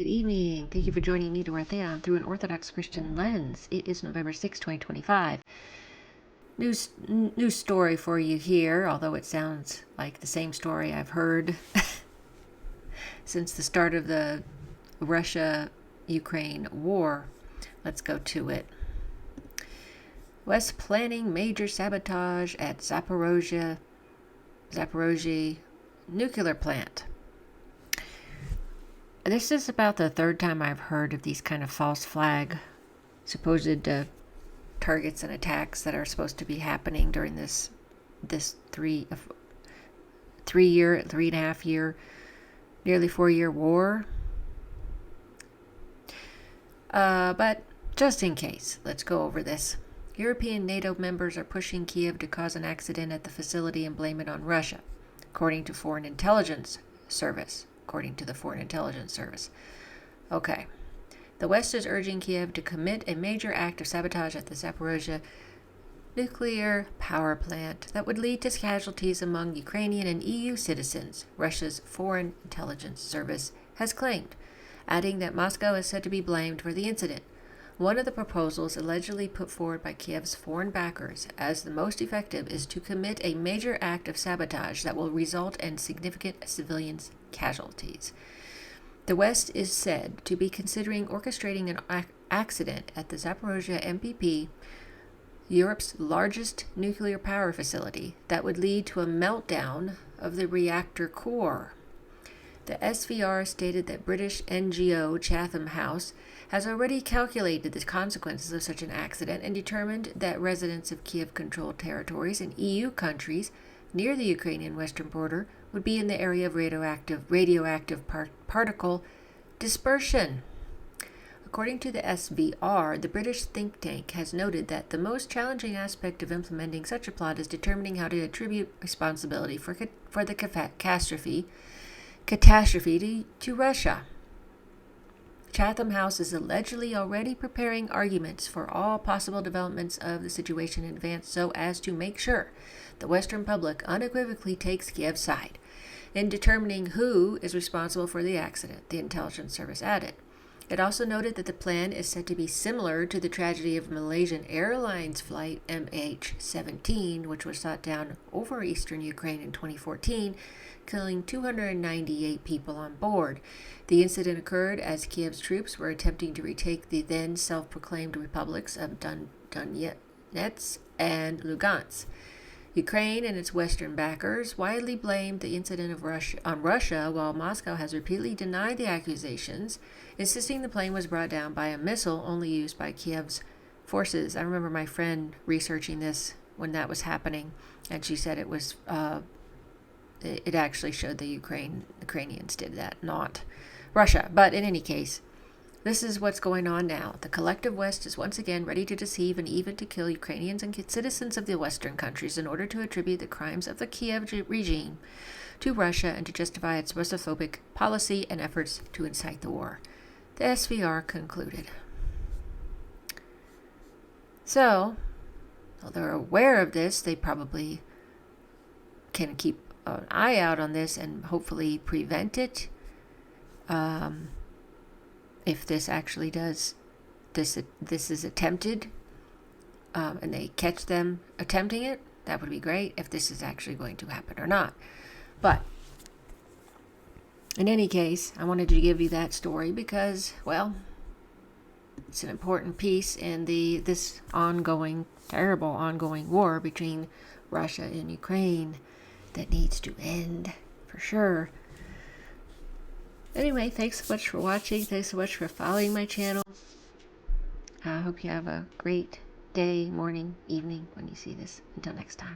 Good evening. Thank you for joining me to Ratheon through an Orthodox Christian lens. It is November 6, 2025. New story for you here, although it sounds like the same story I've heard since the start of the Russia-Ukraine war. Let's go to it. West planning major sabotage at Zaporozhye nuclear plant. This is about the third time I've heard of these kind of false flag supposed targets and attacks that are supposed to be happening during this 3.5 year, nearly 4-year war. But just in case, let's go over this. European NATO members are pushing Kiev to cause an accident at the facility and blame it on Russia, according to the Foreign Intelligence Service. Okay. The West is urging Kiev to commit a major act of sabotage at the Zaporozhye nuclear power plant that would lead to casualties among Ukrainian and EU citizens, Russia's Foreign Intelligence Service has claimed, adding that Moscow is said to be blamed for the incident. One of the proposals allegedly put forward by Kiev's foreign backers as the most effective is to commit a major act of sabotage that will result in significant civilian casualties. The West is said to be considering orchestrating an accident at the Zaporozhye MPP, Europe's largest nuclear power facility, that would lead to a meltdown of the reactor core. The SVR stated that British NGO Chatham House has already calculated the consequences of such an accident and determined that residents of Kiev-controlled territories in EU countries near the Ukrainian western border would be in the area of radioactive particle dispersion. According to the SVR, the British think tank has noted that the most challenging aspect of implementing such a plot is determining how to attribute responsibility for the catastrophe to Russia. Chatham House is allegedly already preparing arguments for all possible developments of the situation in advance so as to make sure the Western public unequivocally takes Kiev's side. In determining who is responsible for the accident, the intelligence service added. It also noted that the plan is said to be similar to the tragedy of Malaysian Airlines flight MH17, which was shot down over eastern Ukraine in 2014, killing 298 people on board. The incident occurred as Kiev's troops were attempting to retake the then self-proclaimed republics of Donetsk and Lugansk. Ukraine and its Western backers widely blamed the incident on Russia, while Moscow has repeatedly denied the accusations, insisting the plane was brought down by a missile only used by Kiev's forces. I remember my friend researching this when that was happening, and she said it was it actually showed the Ukrainians did that, not Russia. But in any case, this is what's going on now. The collective West is once again ready to deceive and even to kill Ukrainians and citizens of the Western countries in order to attribute the crimes of the Kiev regime to Russia and to justify its Russophobic policy and efforts to incite the war. The SVR concluded. So, while they're aware of this, they probably can keep an eye out on this and hopefully prevent it. If this actually does, this is attempted, and they catch them attempting it, that would be great if this is actually going to happen or not. But in any case, I wanted to give you that story because, well, it's an important piece in this terrible ongoing war between Russia and Ukraine that needs to end for sure. Anyway, thanks so much for watching. Thanks so much for following my channel. I hope you have a great day, morning, evening when you see this. Until next time.